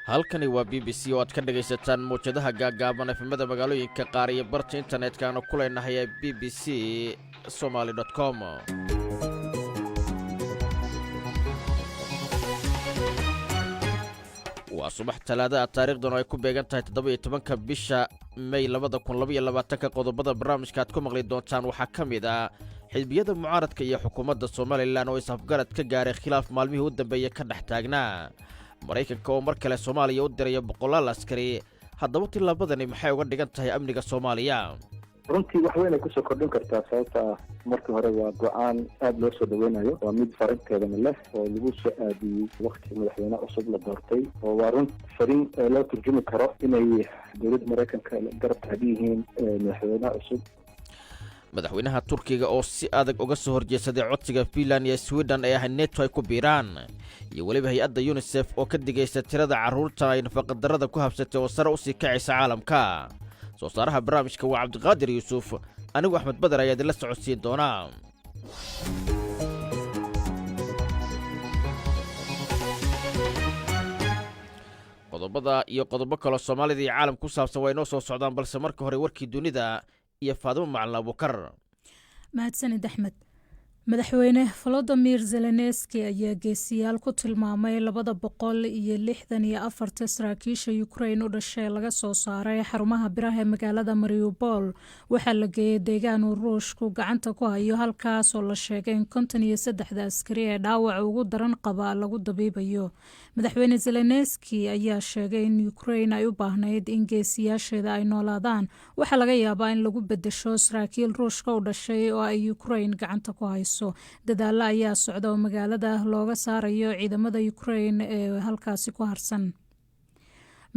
halkani waa BBC oo aad ka dhagaysataan muujadaha gaagaaban efemada magaalooyinka qaar iyo barta internetka aanu ku leenahay ee bbcsomali.com. waa subax talaada taariikhduna ay ku beegan tahay 17 bisha May 2022. qodobada barnaamijka aad ku maqli doontaan waxaa ka mid ah xisbiyada mucaaradka iyo xukuumadda Soomaaliland oo isafgarad ka gaaray khilaaf maalmihii u dambeeyay ka dhex taagnaa. Mareykanka oo mar kale Soomaaliya u diray 100 askari. haddaba tilaabadani maxay uga dhigan tahay amniga Soomaaliya? runtii wax weyn ay ku soo kordhin kartaa sababta markii hore waa go'aan aad loo soo dhaweynayo waa mid farinteedana leh oo lagu soo aadiyey waqti madaxweyne cusub la doortay oo waa run farin loo turjumi karo inay dowladda Mareykanka garab taagan yihiin madaxweyne cusub. madaxweynaha Turkiga oo si adag uga soo horjeesaday codsiga Finland iyo Sweden ee NATO ay ku biiraan, iyo waliba hay'adda UNICEF oo ka digaysa tirada carruurta ay nafaqadarrada ku habsatay oo sare u sii kacaysa caalamka. soo saaraha barnaamijka waa Cabdiqaadir Yuusuf, anigu Axmed Badar ayaa idinla socodsiin doona. qodobada iyo qodobo kale Soomaalida iyo caalam ku saabsan way noo soo socdaan, balse marka hore warkii dunida iyo Faadimo Macalin Abuukar. mahadsanid Axmed. madaxweyne Volodymyr Zelensky ayaa geesiyaal ku tilmaamay 264 saraakiisha Ukraine u dhashay laga soo saaray xarumaha biraha ee magaalada Mariupol. waxaa la geeyay deegaan uu Ruushku gacanta ku hayo, halkaas oo la sheegay in 53 askari ee dhaawac ugu daran qaba lagu dabiibayo. madaxweyne Zelensky ayaa sheegay in Ukraine ay u baahnayd in geesiyaasheeda ay noolaadaan. waxaa laga yaabaa in lagu bedesho saraakiil Ruushka u dhashay oo ay Ukraine gacanta ku hayso. dadaalo ayaa socda oo magaalada looga saarayo ciidamada Ukraine ee halkaasi ku harsan.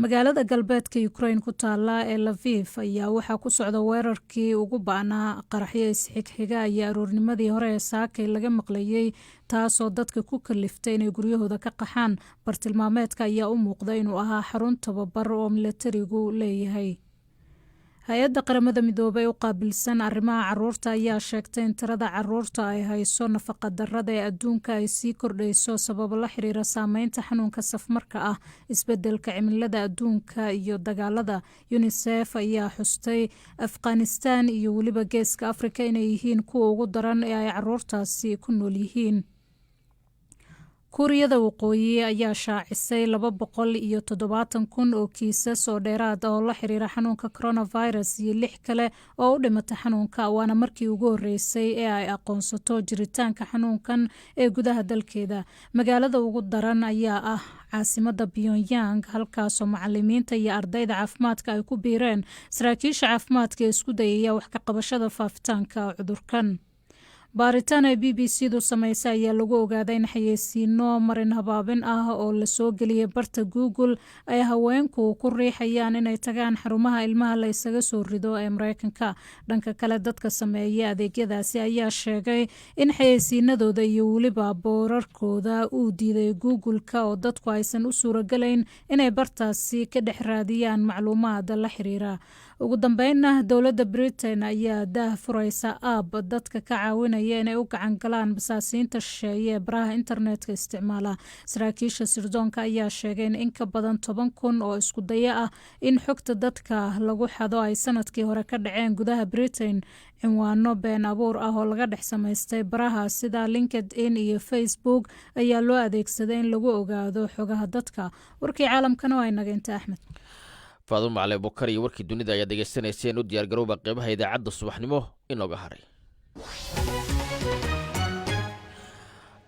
magaalada galbeedka Ukraine ku taala ee Lviv ayaa waxaa ku socda weerarkii ugu ba'naa qaraxyo isxigxiga ayaa aroornimadii hore ee saakay laga maqlayay, taasoo dadka ku kaliftay inay guryahooda ka qaxaan. bartilmaameedka ayaa u muuqda inuu ahaa xarun tababar oo militarigu leeyahay. hay-adda qaramada midoobay u qaabilsan arrimaha carruurta ayaa sheegtay in tirada carruurta ay hayso nafaqadarrada ee adduunka ay sii kordhayso sababo la xiriira saameynta xanuunka safmarka ah, isbeddelka cimilada adduunka iyo dagaalada. UNICEF ayaa xustay Afghanistan iyo weliba geeska Afrika inay yihiin kuwa ugu daran ee ay carruurtaasi ku nool yihiin. kuuriyada waqooyi ayaa shaacisay 270,000 oo kiisas oo dheeraad ah oo la xiriira xanuunka coronavirus iyo 6 kale oo u dhimatay xanuunka, waana markii ugu horeysay ee ay aqoonsato jiritaanka xanuunkan ee gudaha dalkeeda. magaalada ugu daran ayaa ah caasimada Pyongyang, halkaasoo macalimiinta iyo ardayda caafimaadka ay ku biireen saraakiisha caafimaadka ee isku dayaya wax ka qabashada faafitaanka cudurkan. baaritaan ay BBC-du samaysay ayaa lagu ogaaday in xayeysiino marin habaabin ah oo la soo geliyay barta Google ay haweenku ku riixayaan inay tagaan xarumaha ilmaha la isaga soo rido ee Mareykanka. dhanka kale, dadka sameeya adeegyadaasi ayaa sheegay in xayeysiinadooda iyo weliba boorarkooda uu diiday Google-ka oo dadku aysan u suuragelayn inay bartaasi ka dhex raadiyaan macluumaad la xiriira. ugu dambeynna, dowladda Britain ayaa daah furaysa app dadka ka caawinaya inay u gacan galaan basaasiinta shisheeye ee baraha internetka isticmaala. saraakiisha sirdoonka ayaa sheegay in ka badan 10,000 oo isku daya ah in xogta dadka lagu xado ay sanadkii hore ka dhaceen gudaha Britain. cinwaano been abuur ah oo laga dhex samaystay baraha sida LinkedIn iyo Facebook ayaa loo adeegsaday in lagu ogaado xogaha dadka. warkii caalamkana waa inaga inta Axmed. Faadimo Macalin Abuukar iyo warkii dunida ayaa degeysanayseen. u diyaar garowba qeybaha idaacadda subaxnimo inooga haray.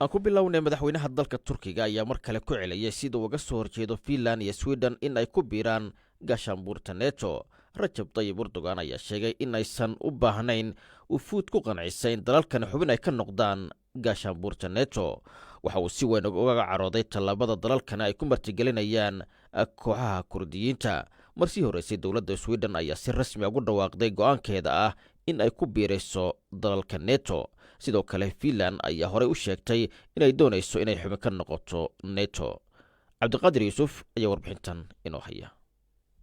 aan ku bilownay madaxweynaha dalka Turkiga ayaa mar kale ku celiyay sida uga soo horjeedo Finland iyo Sweden in ay ku biiraan gaashaanbuurta NATO. Rajab Tayyip Erdogan ayaa sheegay in aysan u baahnayn ufuud ku qancisay in dalalkan xubin ay ka noqdaan gaashaanbuurta NATO. waxa uu si weyn uga carooday tallaabada dalalkan ay ku martigelinayaan kooxaha Kurdiyiinta. marsii horeysay dowladda Sweden ayaa si rasmi ugu dhawaaqday go'aankeeda ah in ay ku biirayso dalalka neto. sidoo kale Finland ayaa horey u sheegtay inay doonayso inay xubin ka noqoto neto. cabdiqaadir yuusuf ayaa warbixintan inoo haya.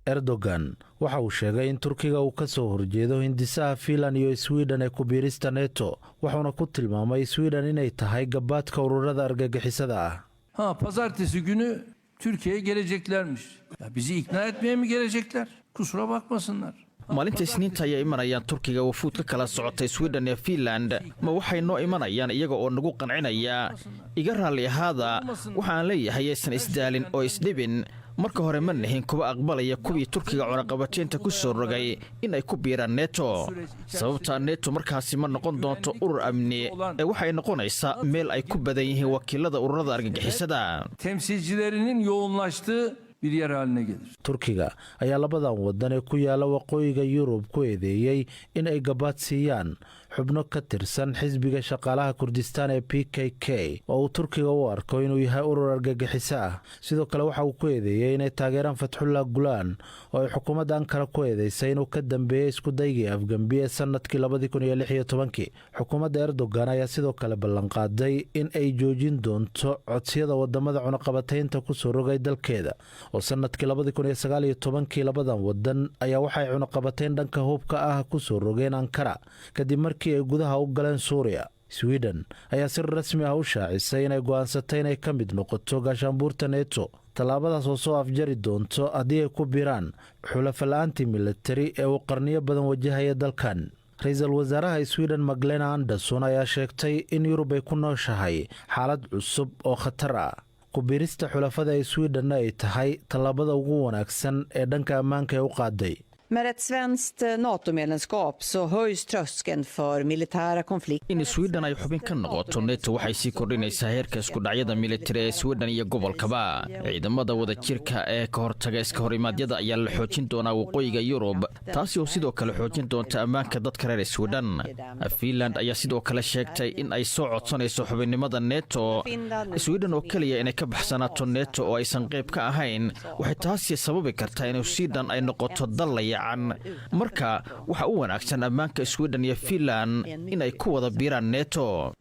Erdogan waxa uu sheegay in Turkiga uu ka soo horjeedo hindisaha Finland iyo Sweden ee ku biirista NATO, waxaana ku tilmaamay Sweden inay tahay gabaadka ururada argagixisada ah. Pazartesi günü Türkiye'ye geleceklermiş. Bizi ikna etmeye mi gelecekler? Kusura bakmasınlar. maalinta Isniinta ayay imanayaan Turkiga wafuud ka kala socotay Sweden iyo Finland. ma waxay noo imanayaan iyaga oo nagu qancinaya. iga raalli ahaada, waxaan leeyahay aysan isdaalin oo isdhibin. marka hore ma nihin kuwa aqbalaya kuwii Turkiga cunaqabataynta ku soo rogay in ay ku biiraan NATO. sababta NATO markaasi ma noqon doonto urur amni ee waxay noqonaysaa meel ay ku badan yihiin wakiilada ururada argagixisada. Temsilcilerinin yoğunlaştığı bir yer haline gelir. Turkiga ayaa labadan wadan ee ku yaala waqooyiga Yurub ku eedeeyay in ay gabaad siiyaan xubno ka tirsan xisbiga shaqaalaha Kurdistaan ee PKK oo uu Turkiga u arko inuu yahay urur argagixiso ah. sidoo kale waxa uu ku eedeeyay inay taageeraan Fethullah Gulen oo ay xukuumadda Ankara ku eedeysay inuu ka dambeeyay isku daygii Afgambi ee sanadkii 2016. xukuumadda Erdogan ayaa sidoo kale ballan qaaday in ay joojin doonto codsiyada wadamada cunaqabataynta ku soo rogay dalkeeda. oo sanadkii 2019 labadan wadan ayaa waxay cunaqabatayn dhanka hubka ah ku soo rogeen Ankara kadib markii ay gudaha u galeen Suuriya. Sweden ayaa si rasmi ah u shaacisay inay go'aansatay inay ka mid noqoto gaashaanbuurta NATO. tallaabadaas oo soo afjari doonto haddii ay ku biiraan xulafo la'aantii militari ee uu qarniyo badan wajahaya dalkan. ra-iisul wasaaraha Sweden Magdalena Andersson ayaa sheegtay in Yurub ay ku nooshahay xaalad cusub oo khatar ah. ku biirista xulafada ee Sweden ay tahay tallaabada ugu wanaagsan ee dhanka ammaanka ee u qaaday. Med ett svenskt NATO-medlemskap så höjs tröskeln för militära konflikter. in Sweden ay xubin ka noqoto NATO waxay sii kordhinaysaa heerka isku dhacyada militari ee Sweden iyo gobolkaba. ciidamada wadajirka ee ka hortaga iska horimaadyada ayaa la xoojin doonaa waqooyiga Yurub, taasi oo sidoo kale xoojin doonta ammaanka dadka reer Sweden. Finland ayaa sidoo kale sheegtay in ay soo codsanayso xubinnimada NATO. Sweden oo kaliya inay ka baxsanaato NATO oo aysan qayb ka ahayn waxay taasi sababi kartaa in Sweden ay noqoto dal marka waxa u wanaagsan ammaanka Sweden iyo Finland in ay ku wada biiraan NATO.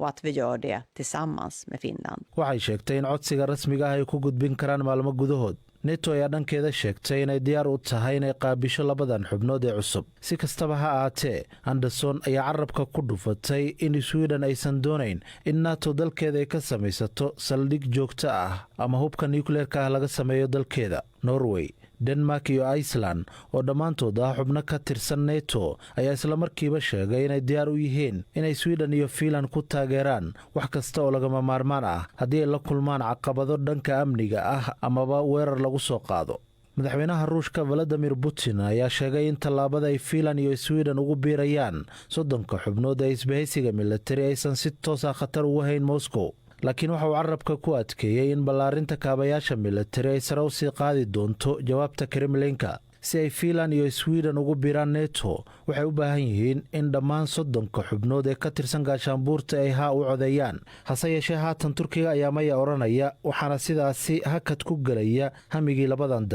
waxay sheegtay in codsiga rasmiga ah ay ku gudbin karaan maalmo gudahood. NATO ayaa dhankeeda sheegtay inay diyaar u tahay inay qaabisho labadan xubnood ee cusub. si kastaba ha ahaatee, Andersson ayaa carabka ku dhufatay in Sweden aysan doonayn in NATO dalkeeda ay ka samaysato saldhig joogto ah ama hubka nuclearka ah laga sameeyo dalkeeda. Norway, Denmark iyo Iceland oo dhammaantood ah xubno ka tirsan NATO ayaa isla markiiba sheegay inay diyaar u yihiin inay Sweden iyo Finland ku taageeraan wax kasta oo lagama maarmaan ah haddii ay la kulmaan caqabado dhanka amniga ah amaba weerar lagu soo qaado. madaxweynaha Ruushka Vladimir Putin ayaa sheegay in tallaabada ay Finland iyo Sweden ugu biirayaan 30 xubnood ee isbahaysiga militari aysan si toos ah khatar ugu hayn Moscow. laakiin waxa uu carabka ku adkeeyay in ballaarinta kaabayaasha militari ay sare u sii qaadi doonto jawaabta Kremlinka. si ay Finland iyo Sweden ugu biiraan NATO waxay u baahan yihiin in dhammaan 30 xubnood ee ka tirsan gaashaanbuurta ay u codeeyaan. hase yeeshee haatan Turkiga ayaa maya oranaya, waxaana sidaasi hakad ku galaya hamigii labadan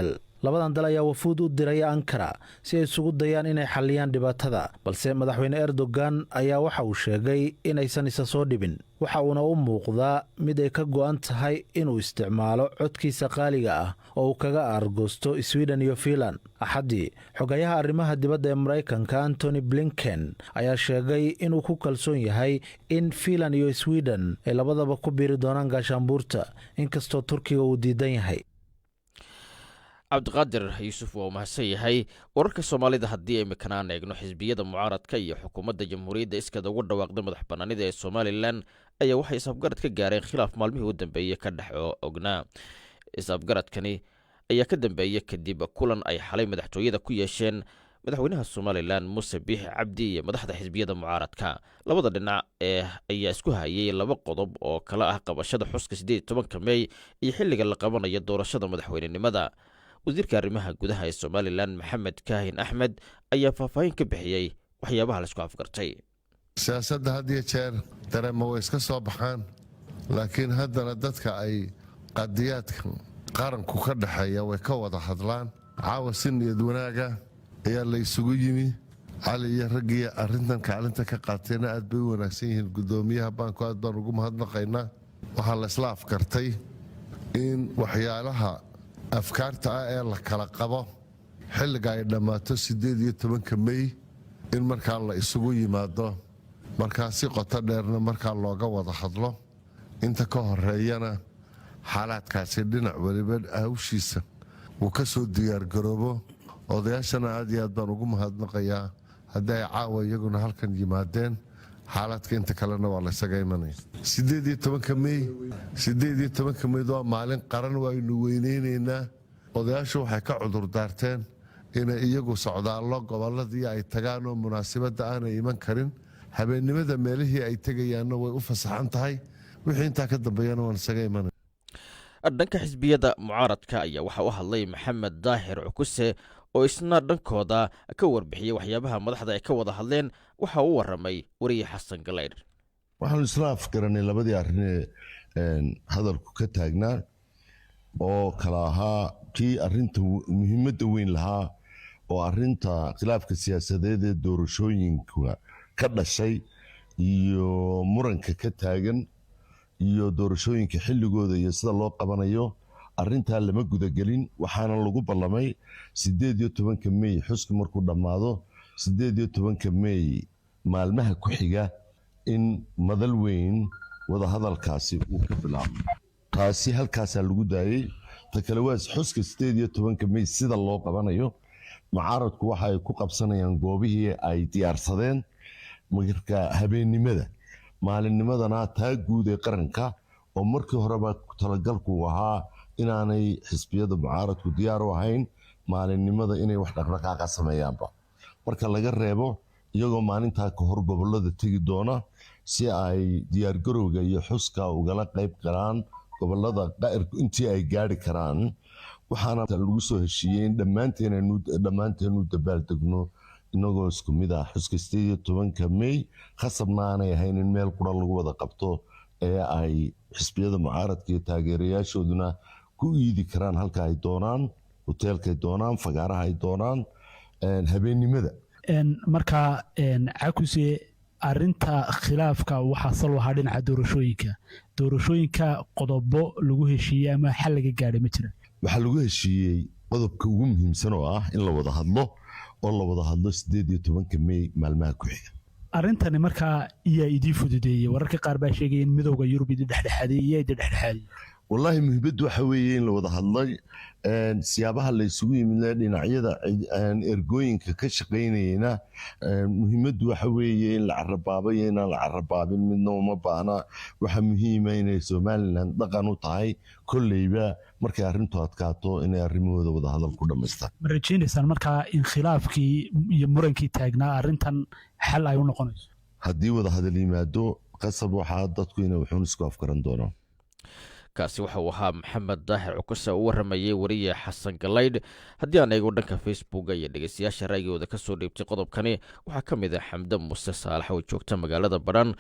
dal ayaa wafuud u diray Ankara si ay isugu dayaan inay xalliyaan dhibaatada, balse madaxweyne Erdogan ayaa waxa uu sheegay inaysan isa soo dhibin. waxa uuna u muuqdaa mid ay ka go'an tahay inuu isticmaalo codkiisa qaaliga ah oo uu kaga aargoosto Sweden iyo Finland. axadii, xogayaha arrimaha dibadda ee Mareykanka Antony Blinken ayaa sheegay inuu ku kalsoon yahay in Finland iyo Sweden ay labadaba ku biiri doonaan gaashaanbuurta, inkastoo Turkiga uu diidan yahay. cabdiqaadir yuusuf waa mahadsan yahay. wararka Soomaalida haddii ay mikanaan eegno, xisbiyada mucaaradka iyo xukuumadda jamhuuriyadda iskada ugu dhawaaqday madax bannaanida ee Somaliland ayaa waxay isafgarad ka gaareen khilaaf maalmihii u dambeeyey ka dhex ognaa. isafgaradkani ayaa ka dambeeyey kadib kulan ay xalay madaxtooyada ku yeesheen madaxweynaha Somaliland Muuse Biixi Cabdi iyo madaxda xisbiyada mucaaradka. labada dhinac ayaa isku hayay laba qodob oo kala ah qabashada xuska 18 May iyo xilliga la qabanayo doorashada madaxweynenimada. wasiirka arrimaha gudaha ee Somaliland Maxamed Kaahin Axmed ayaa faahfaahin ka bixiyay waxyaabaha la isku afgartay. siyaasadda had iyo jeer dareema way iska soo baxaan, laakiin haddana dadka ay qadiyaadka qaranku ka dhaxeeya way ka wada hadlaan. caawa si niyad wanaaga ayaa la isugu yimi, cali iyo raggii arrintan kaalinta ka qaatayna aad bay u wanaagsan yihiin guddoomiyaha baanku aad baan ugu mahadnaqaynaa waxaa la isla afkartay in waxyaalaha afkaarta ah ee la kala qabo xilliga ay dhammaato 18 May in markaa la isugu yimaado markaa si qoto dheerna markaa looga wada hadlo inta ka horeeyana xaalaadkaasi dhinac waliba hawshiisa uu ka soo diyaargaroobo odayaashana aad iyo aad baan ugu mahadnaqayaa haddii ay caawa iyaguna halkan yimaadeen xaaladka inta kalena waa la isaga imanaya 18 May waa maalin qaran waynu weyneynaynaa odayaashu waxay ka cudur daarteen inay iyagu socdaallo gobolladii ay tagaan oo munaasabadda aanay iman karin habeennimada meelihii ay tegayaanna way u fasaxan tahay wixii intaa ka dambeeyana waan isaga imanaya dhanka xisbiyada mucaaradka ayaa waxaa u hadlay maxamed daahir cukuse oo isna dhankooda ka warbixiyey waxyaabaha madaxda ay ka wada hadleen waxa uu waramay wariye xasan galaydh waxaanu isla afgaranay labadii arrinee hadalku ka taagnaa oo kala ahaa kii arrinta muhiimadda weyn lahaa oo arrinta khilaafka siyaasadeed ee doorashooyinka ka dhashay iyo muranka ka taagan iyo doorashooyinka xilligooda iyo sida loo qabanayo arrintaa lama gudagelin waxaana lagu ballamay 18 May xuska markuu dhammaado 18 May maalmaha ku xiga in madal weyn wada hadalkaasi uu ka bilaabo taasi halkaasaa lagu daayey ta kale waa xuska 18 May sida loo qabanayo mucaaradku waxa ay ku qabsanayaan goobihii ay diyaarsadeen marka habeennimada maalinnimadana taa guud ee qaranka oo markii horeba talagalku ahaa inaanay xisbiyada mucaaradku diyaar u ahayn maalinimada inay wax dhaqdhaqaaqa sameeyaanba marka laga reebo iyagoo maalintaa ka hor gobollada tegi doona si ay diyaargarowga iyo xuska ugala qayb galaan gobollada intii ay gaari karaan waxaana lagu soo heshiiyey in dhammaanteenu dabaaldegno inagoo isku mid ah xuska 18 May khasabna aanay ahayn in meel qura lagu wada qabto ee ay xisbiyada mucaaradka iyo taageerayaashooduna ku iidi karaan halka ay doonaan hoteelkay doonaan fagaaraha ay doonaan habeennimada marka cakuse arinta khilaafka waxaa sal ahaa dhinaca doorashooyinka qodobo lagu heshiiyey ama xal laga gaadhay ma jira waxaa lagu heshiiyey qodobka ugu muhiimsan oo ah in la wada hadlo 18 May maalmaha ku xiga arintani markaa iyaa idii fududeeyey wararka qaar baa sheegaya in midowga Yurub idin dhexdhexaadiyey wallaahi muhiimaddu waxa weeye in la wada hadlay siyaabaha la isugu yimid dhinacyada ergooyinka ka shaqaynayna muhiimaddu waxa weeye in la carabaabay inaan la carabaabin midna uma baahna waxa muhiima inay Somaliland dhaqan u tahay kolleyba markay arrintu adkaato inay arrimahooda wada hadal ku dhamaystaan ma rajaynaysaan markaa in khilaafkii iyo murankii taagnaa arrintan xal ay u noqonayso haddii wada hadal yimaado qasab waxaa dadku inay wuxuun isku afgaran doonaan kaasi waxa uu ahaa maxamed daahir cukuse u waramayay wariye xasan galaydh haddii aan eego dhanka Facebook iyo dhegeystayaasha raygooda ka soo dhiibtay qodobkani waxaa ka mid ah xamde muuse saalax oo joogta magaalada Badhan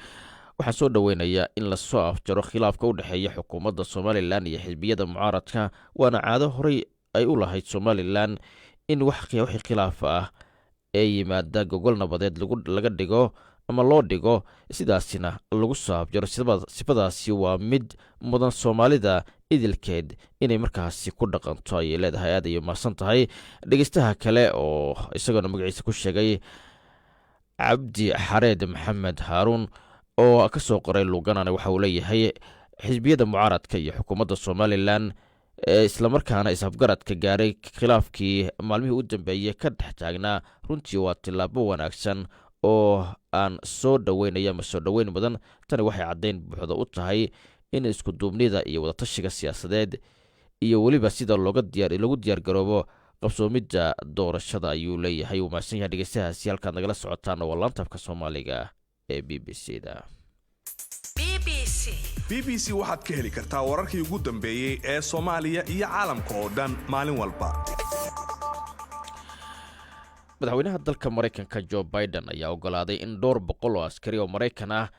waxaa soo dhaweynayaa in la soo afjaro khilaafka u dhexeeya xukuumadda Somaliland iyo xisbiyada mucaaradka waana caado horey ay u lahayd Somaliland in wixii khilaaf ah ee yimaada gogol nabadeed laga dhigo ama loo dhigo sidaasina lagu soo afjaro sifadaasi waa mid mudan Soomaalida idilkeed inay markaasi ku dhaqanto ay leedahay aad ay umahadsan tahay dhegeystaha kale oo isagoo magaciisa ku sheegay Cabdi Xareed Maxamed Haarun oo ka soo qoray Luganana waxa uu leeyahay xisbiyada mucaaradka iyo xukuumadda Somaliland isla markaana isafgaradka gaaray khilaafkii maalmihii u dambeeyay ka dhex taagnaa runtii waa tilaabo wanaagsan oo aan soo dhaweynaya ma soo dhaweyn mudan tani waxay caddayn buuxda u tahay in isku duubnida iyo wadatashiga siyaasadeed iyo weliba sida lagu diyaargaroobo qabsoomidda doorashada ayuu leeyahay uu mahadsan yahay dhegeystahaasi halkaad nagala socotaan waa laantaafka Soomaaliga ee BBC-da BBC waxaad ka heli kartaa wararkii ugu dambeeyey ee Soomaaliya iyo caalamka oo dhan maalin walba madaxweynaha dalka Mareykanka Joe Biden ayaa ogolaaday in 200 oo askari oo Mareykan ah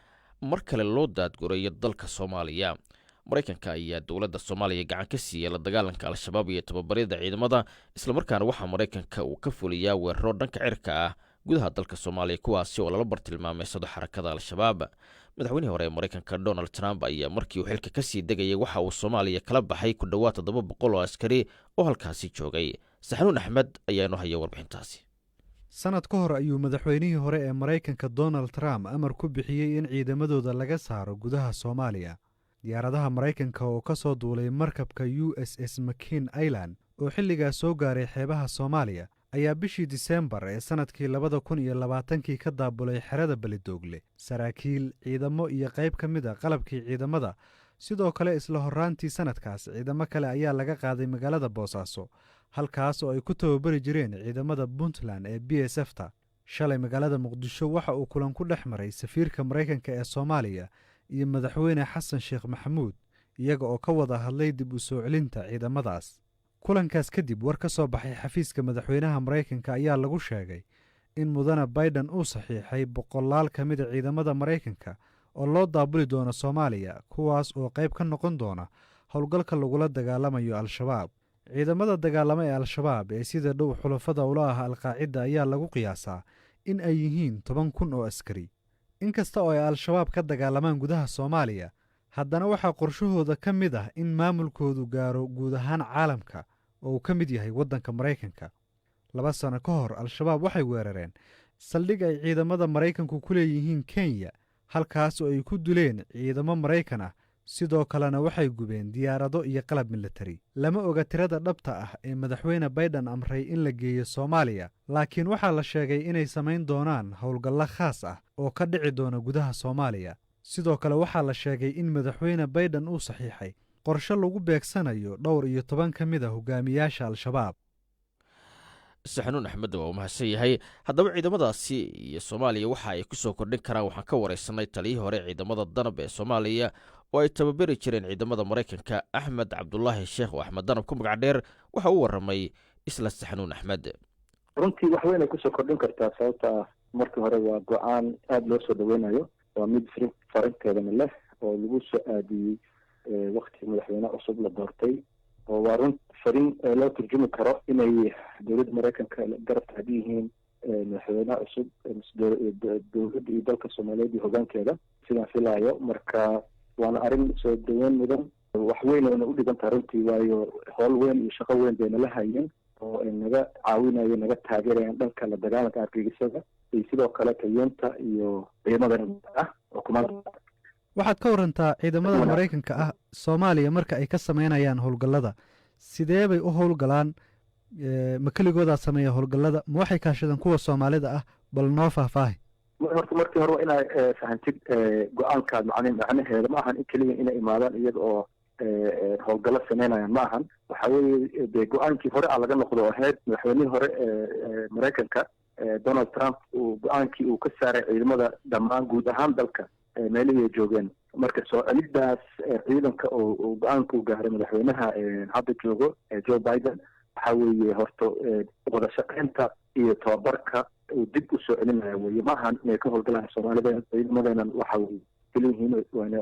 mar kale loo daadgureeyo dalka Soomaaliya Mareykanka ayaa dowladda Soomaaliya gacan ka siiyay la dagaalanka al-shabaab iyo tababarida ciidamada isla markaana waxa Mareykanka uu ka fuliyaa weeraro dhanka cirka ah gudaha dalka soomaaliya kuwaasi oo lala bartilmaameysado xarakada al-shabaab. madaxweynihii hore ee maraykanka donald trump ayaa markii uu xilka ka sii degayay waxa uu soomaaliya kala baxay ku dhowaad 700 oo askari oo halkaasi joogay. saxnuun axmed ayaa inoo haya warbixintaasi. sanad ka hor ayuu madaxweynihii hore ee maraykanka donald trump amar ku bixiyey in ciidamadooda laga saaro gudaha soomaaliya. diyaaradaha maraykanka oo ka soo duulay markabka USS McKean Island oo xilligaas soo gaaray xeebaha soomaaliya ayaa bishii Diseembar ee sanadkii 2020 ka daabulay xerada Balidoogle saraakiil ciidamo iyo qayb ka mid ah qalabkii ciidamada. sidoo kale isla horaantii sanadkaas ciidamo kale ayaa laga qaaday magaalada Boosaaso halkaas oo ay ku tababari jireen ciidamada Puntland ee BSF-ta. shalay magaalada Muqdisho waxa uu kulan ku dhex maray safiirka Maraykanka ee Soomaaliya iyo madaxweyne xasan sheekh maxamuud iyaga oo ka wada hadlay dib u soo celinta ciidamadaas. kulankaas kadib war ka soo baxay xafiiska madaxweynaha Maraykanka ayaa lagu sheegay in mudane Biden uu saxiixay 100 ka mid ah ciidamada Maraykanka oo loo daabuli doono Soomaaliya kuwaas oo qayb ka noqon doona howlgalka lagula dagaalamayo al-shabaab. ciidamada dagaalama ee al-shabaab ee sida dhow xulafada ula ah al-qaacida ayaa lagu qiyaasaa in ay yihiin 10,000 oo askari. inkasta oo ay al-shabaab ka dagaalamaan gudaha Soomaaliya haddana waxaa qorshahooda ka mid ah in maamulkoodu gaaro guud ahaan caalamka oo uu ka mid yahay waddanka Maraykanka. 2 sano ka hor al-shabaab waxay weerareen saldhig ay ciidamada Maraykanku ku leeyihiin Kenya halkaas oo ay ku dileen ciidamo Maraykan ah. sidoo kalena waxay gubeen diyaarado iyo qalab military. lama oga tirada dhabta ah ee madaxweyne Biden amray in la geeyo Soomaaliya laakiin waxaa la sheegay inay samayn doonaan howlgallo khaas ah oo ka dhici doona gudaha Soomaaliya. sidoo kale waxaa la sheegay in madaxweyne Biden uu saxiixay qorshe lagu beegsanayo dhowr iyo 10 ka mid ah hogaamiyaasha al-shabaab. saxnuun axmed waa mahadsan yahay. haddaba ciidamadaasi iyo Soomaaliya waxa ay ku soo kordhin karaan waxaan ka wareysanay taliyihii hore ciidamada danab ee Soomaaliya oo ay tababari jireen ciidamada Maraykanka Axmed Cabdullaahi Sheekh oo Axmed Danab ku magac dheer waxa uu waramay isla saxnuun axmed. runtii wax weyn ay kusoo kordhin kartaa sababta markii hore waa go'aan aada loo soo dhaweynayo waa mid farinteedana leh oo lagu soo aadiyey waqti madaxweyne cusub la doortay oo waa run farin loo turjumi karo inay dowladda Maraykanka garab taagan yihiin madaxweyne cusub dowladda iyo dalka Soomaaliyeed iyo hoggaankeeda sidaan filayo. marka waana arrin soo dhaweyn mudan wax weyn oo u dhigan tahay runtii waayo howl weyn iyo shaqo weyn bayna la hayeen oo ay naga caawinayo naga taageerayaan dhanka la dagaalanka argagixisada iyo sidoo kale tayeenta iyo ciidamada ah oo kumaan. waxaad ka warantaa ciidamada Maraykanka ah Soomaaliya marka ay ka sameynayaan howlgallada sidee bay u howlgalaan ma keligooda sameeya howlgallada ma waxay kaashadaan kuwa Soomaalida ah bal noo faahfaahi. markii hore waa inay fahantid go'aanka macnaheeda ma ahan in keliya inay imaadaan iyaga oo howlgallo sameynayaan ma ahan. waxa weeye dee go-aankii hore laga noqdo oo ahayd madaxweynihii hore Maraykanka Donald Trump uu go-aankii uu ka saaray ciidamada dhammaan guud ahaan dalka meelihii ay joogeen. marka soo celidaas ciidanka oo go-aanka uu gaaray madaxweynaha hadda joogo Joe Biden waxa weeye horta wada shaqeynta iyo tababarka uu dib u soo celinaya weeye ma ahan inay ka howlgalaan Soomaalida ciidamadeenan waxa weeye keliyihiin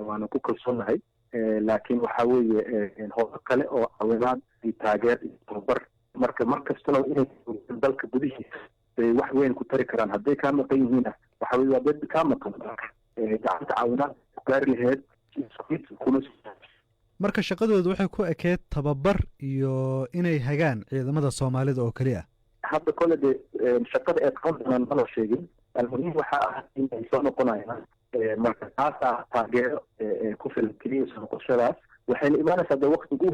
waana ku kalsoonahay laakiin waxa weeye howlo kale oo caawinaan iyo taageer iyo tababar marka markastana inay dalka gudihiisa wax weyn ku tari karaan hadday kaa maqan yihiin waxa weeye waa dad kaa maqan gacanta caawinaan gaari lahayd marka shaqadoodu waxay ku ekeed tababar iyo inay hagaan ciidamada Soomaalida oo kaliya. hadda kole de shaqada ay qaban doonaan ma la sheegin almuhiim waxa ah in ay soo noqonayaan marka taas taageero ku filan keliya soo noqoshadaas waxay la imaanaysaa de waqti ugu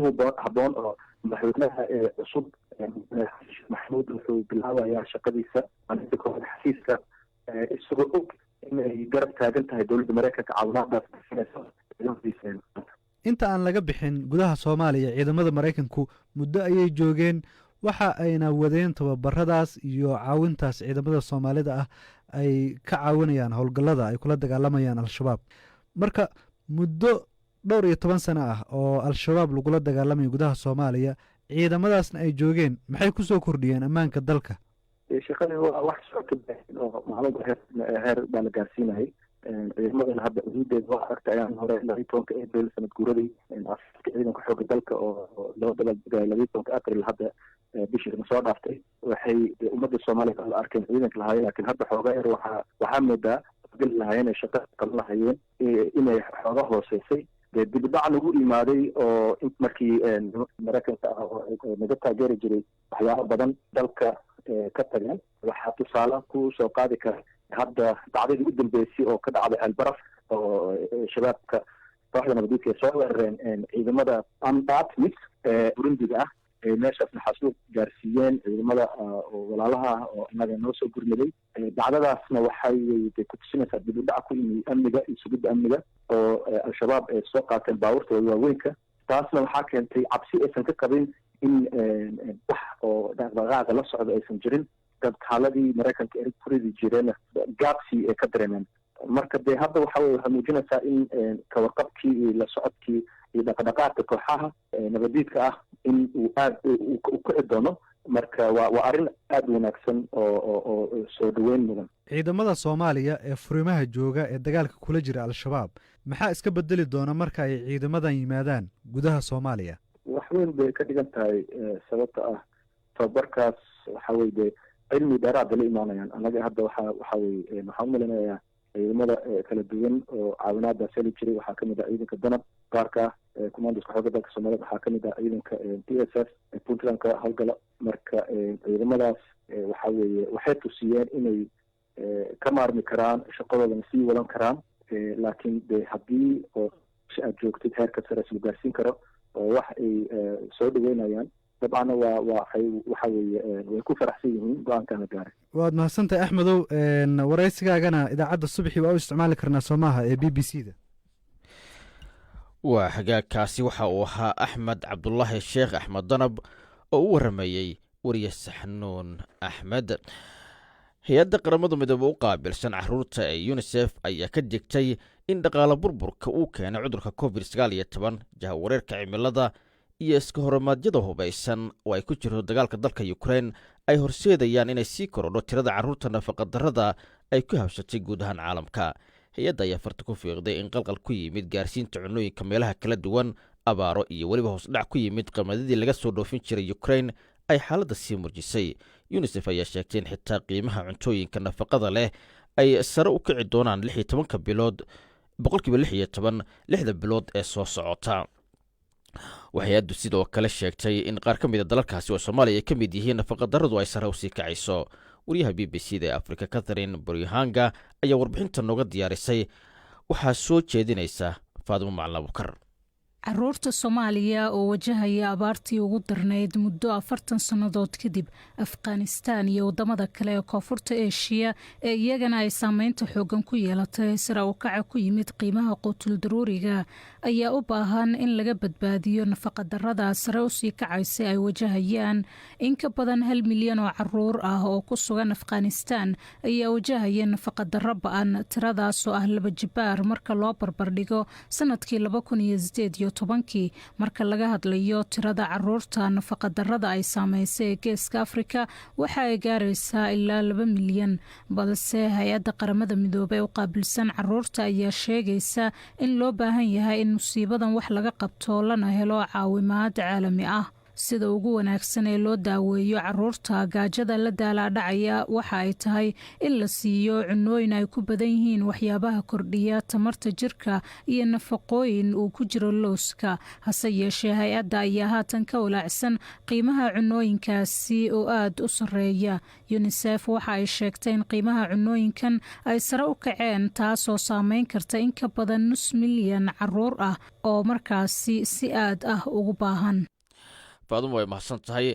habboon oo madaxweynaha cusub maxamuud wuxuu bilaabayaa shaqadiisa maalinta kooxda xafiiska isagoo og inay garab taagan tahay dowladda Maraykanka caawinaadaas bixinaysa. inta aan laga bixin gudaha Soomaaliya ciidamada Maraykanku muddo ayay joogeen waxa ayna wadeen tababaradaas iyo caawintaas ciidamada Soomaalida ah ay ka caawinayaan howlgallada ay kula dagaalamayaan al-shabaab. marka muddo dhowr iyo 10 sano ah oo al-shabaab lagula dagaalamayo gudaha Soomaaliya ciidamadaasna ay joogeen maxay ku soo kordhiyeen ammaanka dalka. shaqada waa wax socod oo macluumaad heer baa la gaarsiinayay ciidamadan hadda ujeedadeedu waa aragtayaan hore 12 April sanad guuradii ciidanka xoogga dalka oo loo dabaldegay 12 April hadda bishii soo dhaaftay waxay ummadda soomaaliya la arkeen ciidanka lahaayeen laakiin hadda xoogaa yar waxaa moodaa geli lahaayeen ay shaqo qaban lahayeen inay xooga hooseysay dee dibudhac nagu imaaday oo markii maraykanka ah oo naga taageeri jiray waxyaalo badan dalka ka tageen waxaa tusaale ku soo qaadi kara hadda dacdadii u dambeysay oo ka dhacday albaraf oo shabaabka kooxda nabadiidka ay soo weerareen ciidamada atmis burundiga ah meeshaasna xasuuq gaarsiiyeen ciidamada oo walaalaha ah oo inaga noo soo gurmaday dacdadaasna waxay kutusinaysaa dib u dhac ku yimi amniga iyo sugidda amniga oo al-shabaab ay soo qaateen baabuurtooda waaweynka taasna waxaa keentay cabsi aysan ka qabin in wax oo dhaqdhaqaaqa la socda aysan jirin dad xaaladii maraykanka erig ku ridi jireen gaabsi ay ka dareemeen marka dee hadda waxay muujinaysaa in kawarqabkii iyo la socodkii iyo dhaqdhaqaaqka kooxaha nabadiidka ah in uu aad u kici doono marka waa arrin aada wanaagsan oo soo dhaweyn mudan ciidamada soomaaliya ee furimaha jooga ee dagaalka kula jira al-shabaab maxaa iska bedeli doona marka ay ciidamadan yimaadaan gudaha soomaaliya wax weyn bay ka dhigan tahay sababta ah tababarkaas waxa weye dee cilmi dheeraada la imaanayaan anaga hadda waxaa weye waxaan umalinayaa ciidamada kala duwan oo caawinaadaas heli jiray waxaa kamid ah ciidanka danab gaarka commandoska xooga dalka soomaaliyed waxaa kamid ah ciidanka t s f puntlandka howlgala marka ciidamadaas waxa weeye waxay tusiyeen inay ka maarmi karaan shaqadoodana sii wadan karaan laakiin de haddii oo aad joogtid heerka sare isla gaarsiin karo oo wax ay soo dhaweynayaan dabcanna waxa weeye way ku faraxsan yihiin go-aankana gaaray waad mahadsantahay axmedow waraysigaagana idaacadda subaxii waa u isticmaali karnaa soo maaha ee b b c da waa hagaagkaasi waxa uu ahaa axmed cabdulaahi sheekh axmed danab oo u waramayey wariye saxnuun axmed hay-adda qaramada midoobe u qaabilsan caruurta ee unisef ayaa ka digtay in dhaqaale burburka uu keenay cudurka covid-19 jahawareerka cimilada iyo iska horimaadyada hubaysan oo ay ku jirto dagaalka dalka ukrain ay horseedayaan inay sii korodho tirada carruurta nafaqadarrada ay ku habsatay guud ahaan caalamka hay-adda ayaa farta ku fiiqday in qalqal ku yimid gaarsiinta cunooyinka meelaha kala duwan abaaro iyo weliba hoosdhac ku yimid qamadadii laga soo dhoofin jiray ukrain ay xaaladda sii murjisay unisef ayaa sheegtay in xitaa qiimaha cuntooyinka nafaqada leh ay sare u kici doonaan boqolkiiba 6 bilood ee soo socota waxay addu sidoo kale sheegtay in qaar ka mida dalalkaasi oo soomaaliya ay ka mid yihiin nafaqadarradu ay sare usii kacayso wariyaha b b c da ee afrika catherine buryhanga ayaa warbixinta nooga diyaarisay waxaa soo jeedinaysa faadimo macalin abukar caruurta soomaaliya oo wajahaya abaartii ugu darnayd muddo 40 sannadood kadib afghanistan iyo wadamada kale ee koonfurta eshiya ee iyagana ay saameynta xoogan ku yeelatay sira u kaca ku yimid qiimaha quutul daruuriga ayaa u baahan in laga badbaadiyo nafaqadarrada sare usii kacaysa ay wajahayaan in ka badan 1 milyan oo caruur ah oo ku sugan afghanistan ayaa wajahaya nafaqadarro ba-an tiradaas oo ah 2 jibaar marka loo barbardhigo sanadkii 2018 marka laga hadlayo tirada caruurta nafaqadarrada ay saameysay ee geeska afrika waxa ay gaaraysaa ilaa 2 milyan balse hay-adda qaramada midoobey u qaabilsan caruurta ayaa sheegaysa in loo baahan yahay in musiibadan wax laga qabto lana helo caawimaad caalami ah sida ugu wanaagsan ee loo daaweeyo caruurta gaajada la daalaadhacaya waxa ay tahay in la siiyo cunooyin ay ku badan yihiin waxyaabaha kordhiya tamarta jirka iyo nafaqooyin uu ku jiro looska hase yeeshee hay-adda ayaa haatan ka walaacsan qiimaha cunooyinkaasi oo aad u sareeya unisef waxa ay sheegtay in qiimaha cunooyinkan ay sare u kaceen taasoo saameyn karta in ka badan 5 milyan caruur ah oo markaasi si aad ah ugu baahan faadumo way mahadsan tahay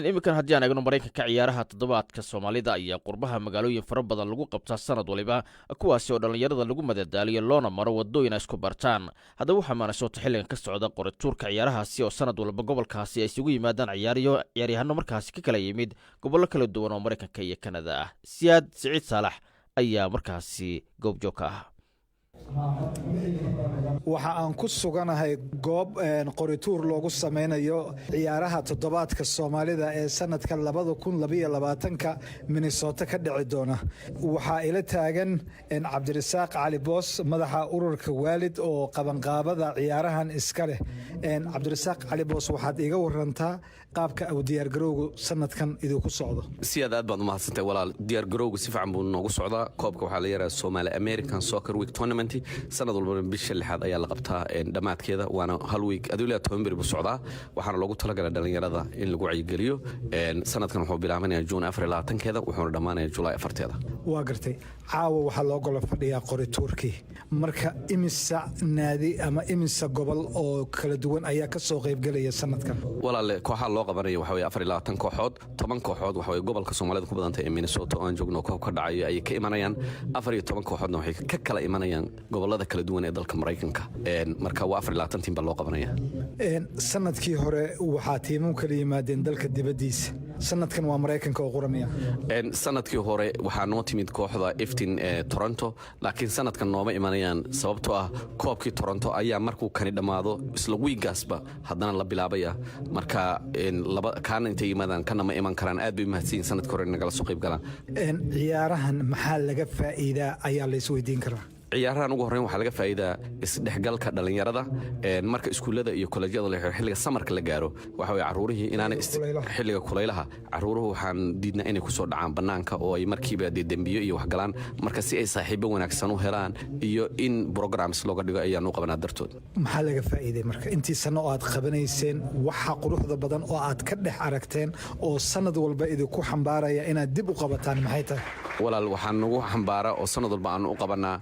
iminkan haddii aan eegno maraykanka ciyaaraha toddobaadka soomaalida ayaa qurbaha magaalooyin fara badan lagu qabtaa sanad waliba kuwaasi oo dhallinyarada lagu madadaaliyo loona maro wadooyin ay isku bartaan haddaba waxaa maanasooto xilligan ka socda qorituurka ciyaarahaasi oo sanad walba gobolkaasi ay isugu yimaadaan ciyaaryahano markaasi ka kala yimid gobollo kala duwan oo maraykanka iyo kanada ah siyaad siciid saalax ayaa markaasi goobjoog ka ah waxa aan ku suganahay goob qorituur loogu samaynayo ciyaaraha toddobaadka soomaalida ee sanadka 2022 Minnesota ka dhici doona. waxaa ila taagan cabdirasaaq cali boos madaxa ururka waalid oo qabanqaabada ciyaarahan iska leh. cabdirasaaq cali boos waxaad iga warantaa qaabka uu diyaargarowgu sanadkan idinku socdo. si aad baad u mahadsantahay walaal. diyaargarowgu si fiican buu noogu socdaa. koobka waxaa la yiraahdaa Somali American Soccer Week Tournament sanad walba bisha 6 ayaa la qabtaa dhamaadkeeda waana hal week adduunka 10 beri buu socdaa. waxaana loogu talagalay dhalinyarada in lagu wacyigeliyo. sanadkan wuxuu bilaabanayaa June 24keeda wuxuuna dhamaanayaa July 4teeda. waa gartay. caawa waxaa loo golo fadhiyaa qorituurkii. marka imisa naadi ama imisa gobol oo kala duwan ayaa ka soo qayb galaya sanadkan. walaal kooxaha loo qabanaya waxa weeye 24 kooxood 10 kooxood waxa weeye gobolka Soomaalida ku badantay ee Minnesota oo aan joogno koob ka dhacay ay ka imanayaan 14 kooxoodna waxay ka kala imanayaan gobolada kala duwan ee dalka Mareykanka. marka waa 24 tiim baa loo qabanaya. sanadkii hore waxaa tiimam kala yimaadeen dalka dibadiisa. sanadkan waa Mareykanka oo quramaya. sanadkii hore waxaa noo timid kooxda Iftin Toronto laakiin sanadkan nooma imanayaan sababtoo ah koobkii Toronto ayaa markuu kani dhamaado isla wiigaasba haddana la bilaabaya. marka laba kaan intay yimaadaan kana ma iman karaan. aad bay u mahadsan sanadkii hore nagala soo qayb galaan. ciyaarahan maxaa laga faa'iidaa ayaa la isweydiin karaa. ciyaarahan ugu horreyn waxaa laga faa'iidaa isdhexgalka dhalinyarada. marka iskuullada iyo kollejyada la xilliga samarka la gaaro waxa weeye caruurihii inaanay xilliga kulaylaha caruuruhu waxaan diidnaa inay ku soo dhacaan bannaanka oo ay markiiba dembiyo iyo wax galaan. marka si ay saaxiibo wanaagsan u helaan iyo in programs looga dhigo ayaan u qabanaa dartood. maxaa laga faa'iiday marka intii sano oo aad qabanayseen waxa quruxda badan oo aad ka dhex aragteen oo sanad walba idinku xambaaraya inaad dib u qabataan maxay tahay. walaal waxaan nagu xambaara oo sanad walba aan u qabanaa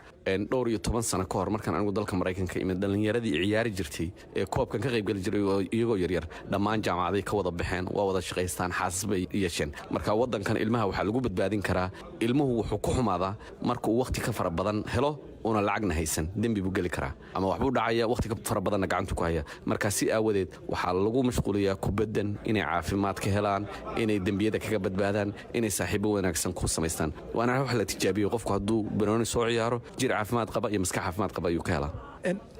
dhowr iyo 10 sano ka hor markaan anigu dalka Mareykanka imid dhalinyaradii ciyaari jirtay ee koobkan ka qayb gali jiray iyagoo yaryar dhammaan jaamacaday ka wada baxeen waa wada shaqaystaan xaasas bay yeesheen. marka wadankan ilmaha waxaa lagu badbaadin karaa. ilmuhu wuxuu ku xumaadaa markuu waqti ka fara badan helo una lacagna haysan dembi buu geli karaa ama waxbuu dhacaya waqti ka fara badanna gacantu ku haya. marka si aawadeed waxaa lagu mashquuliyaa kubaddan inay caafimaad ka helaan inay dembiyada kaga badbaadaan inay saaxiibo wanaagsan ku samaystaan. waana wax la tijaabiyo qofku hadduu banooni soo ciyaaro jir caafimaad qaba iyo maskax caafimaad qaba ayuu ka helaa.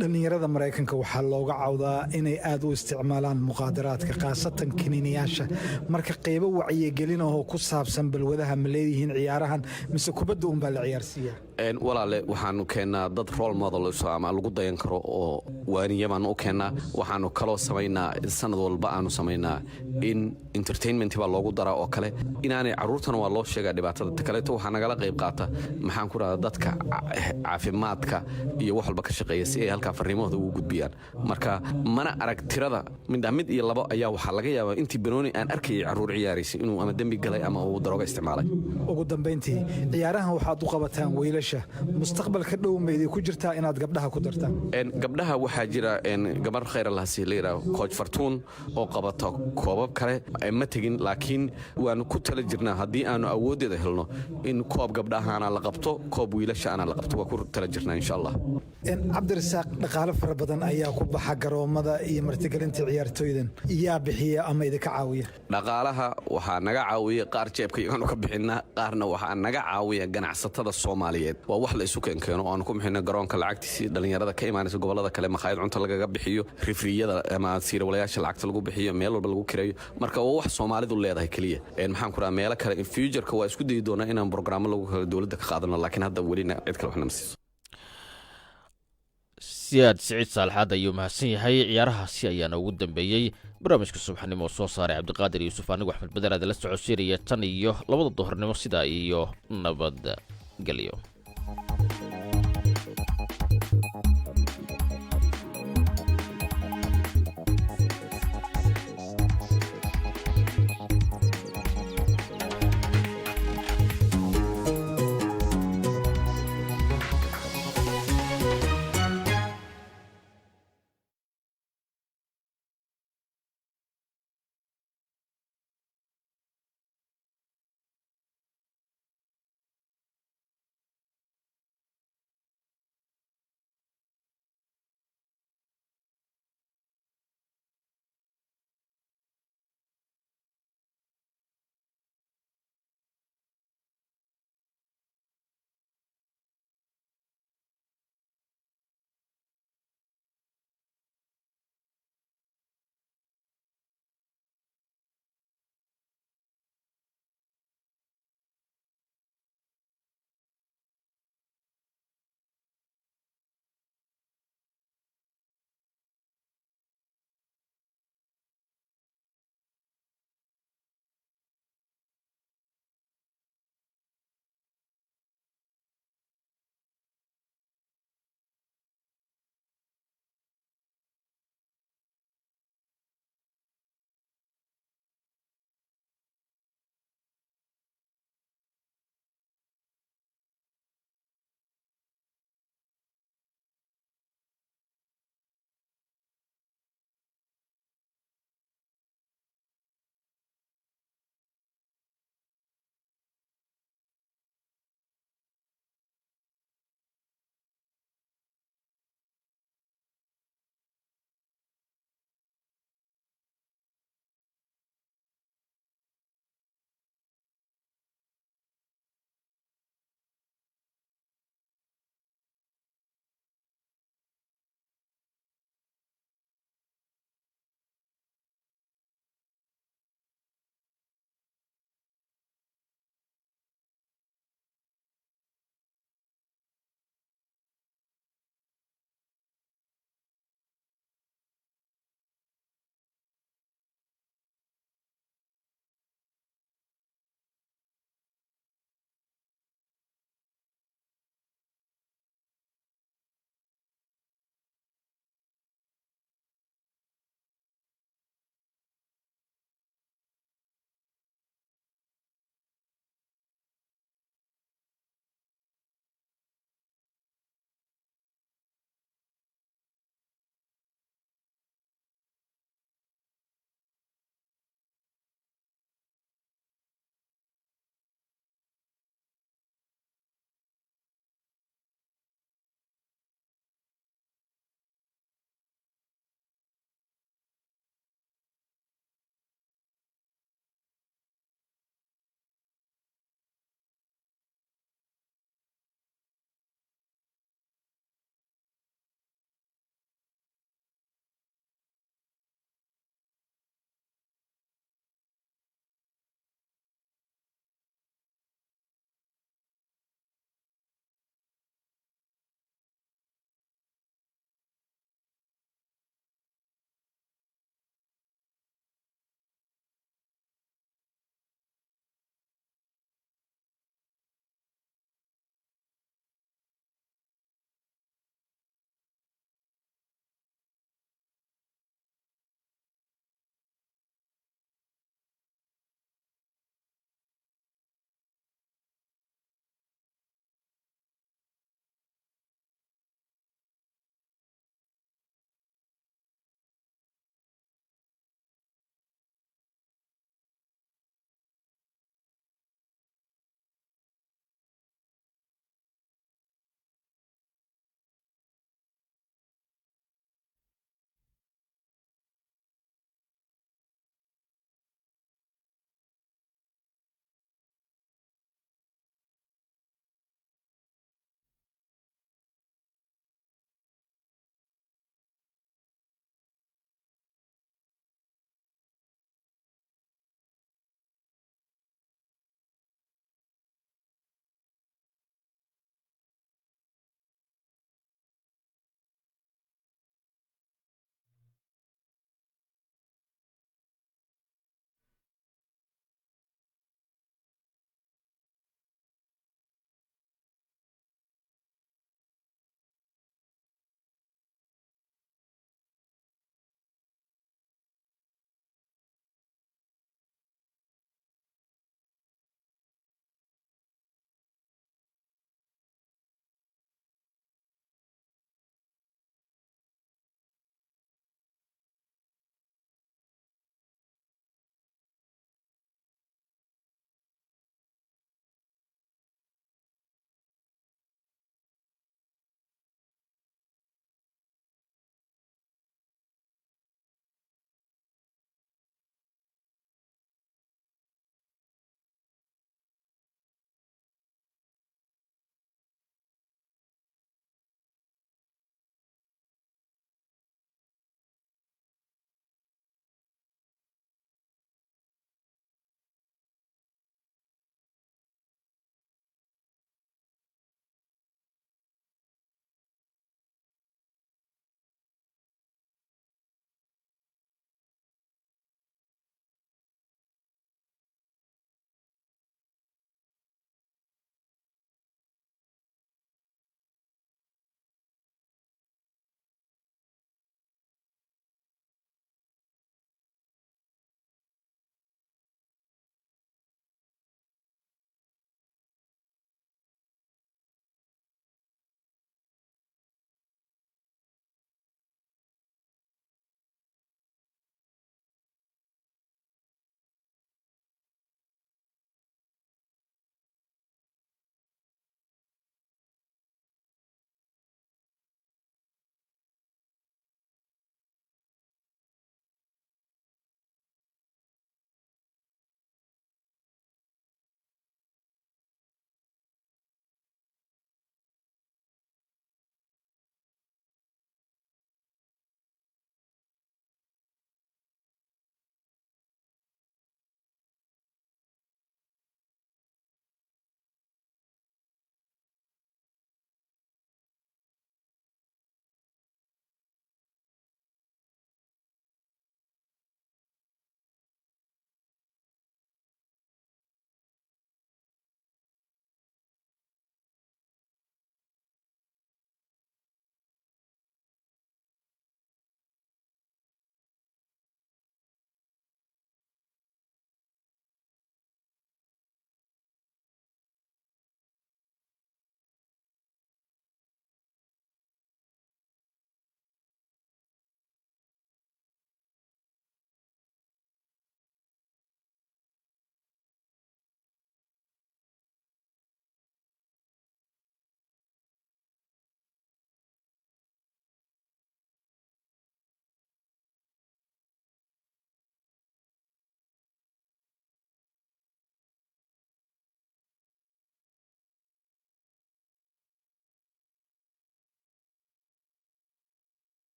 dhalinyarada Mareykanka waxaa looga cawdaa inay aad u isticmaalaan muqaadaraadka khaasatan kiniiniyaasha. marka qaybo wacyigelin oo ku saabsan balwadaha ma leeyihiin ciyaarahan mise kubadda un baa la ciyaarsiiyaa. walaale waxaanu keennaa dad role model ama lagu dayan karo oo waaniya baanu u keennaa. waxaanu kaloo samaynaa sanad walba aanu samaynaa in entertainment baa loogu daraa oo kale inaanay caruurtana waa loo sheegaa dhibaatada kaleeto waxaa nagala qayb qaata maxaan ku rahdaa dadka caafimaadka iyo wax walba ka shaqeeya si ay halkaa fariimahooda ugu gudbiyaan. marka mana arag tirada mid iyo labo ayaa waxaa laga yaabaa intii banooni aan arkayay caruur ciyaaraysay inuu ama dembi galay ama uu darooga isticmaalay. ugu dambeyntii ciyaarahan waxaad u qabataan wiilasha mustaqbalka dhow meedii ku jirtaa inaad gabdhaha ku dartaan. gabdhaha waxaa jira gabar khayr allah si leeyahay coach Fartuun oo qabata koobab kale ma tagin laakiin waan ku tala jirnaa haddii aanu awoodeeda helno in koob gabdhahaana la qabto koob wiilasha ana la qabto waa ku tala jirnaa insha Allah. cabdirasaaq dhaqaale fara badan ayaa ku baxa garoomada iyo martigelinta ciyaartooydan yaa bixiya ama idinka caawiya. dhaqaalaha waxaa naga caawiya qaar jeebka iyaanu ka bixinaa qaarna waxaa naga caawiya ganacsatada Soomaaliyeed. waa wax la isu keeno oo aan ku bixino garoonka lacagtiisa dhalinyarada ka imaanaysa gobolada kale maqaayad cunto lagaga bixiyo rifriyada ama siirwalayaasha lacagta lagu bixiyo meel walba lagu kireeyo. marka waa wax Soomaalidu leedahay kaliya. maxaan ku raraa meelo kale in future-ka waa isku dayi doonaa inaan programmo lagu kala dawladda ka qaadano laakiin hadda weli cid kale wax nama siiso. siyaad siciid saalaxaad ayuu mahadsan yahay. ciyaarahaasi ayaana ugu dambeeyey barnaamijka subaxnimo oo soo saaray cabdiqaadir yuusuf anigu axmed badar aad la socodsiinaya tan iyo 2 duhurnimo sidaa iyo nabadgelyo.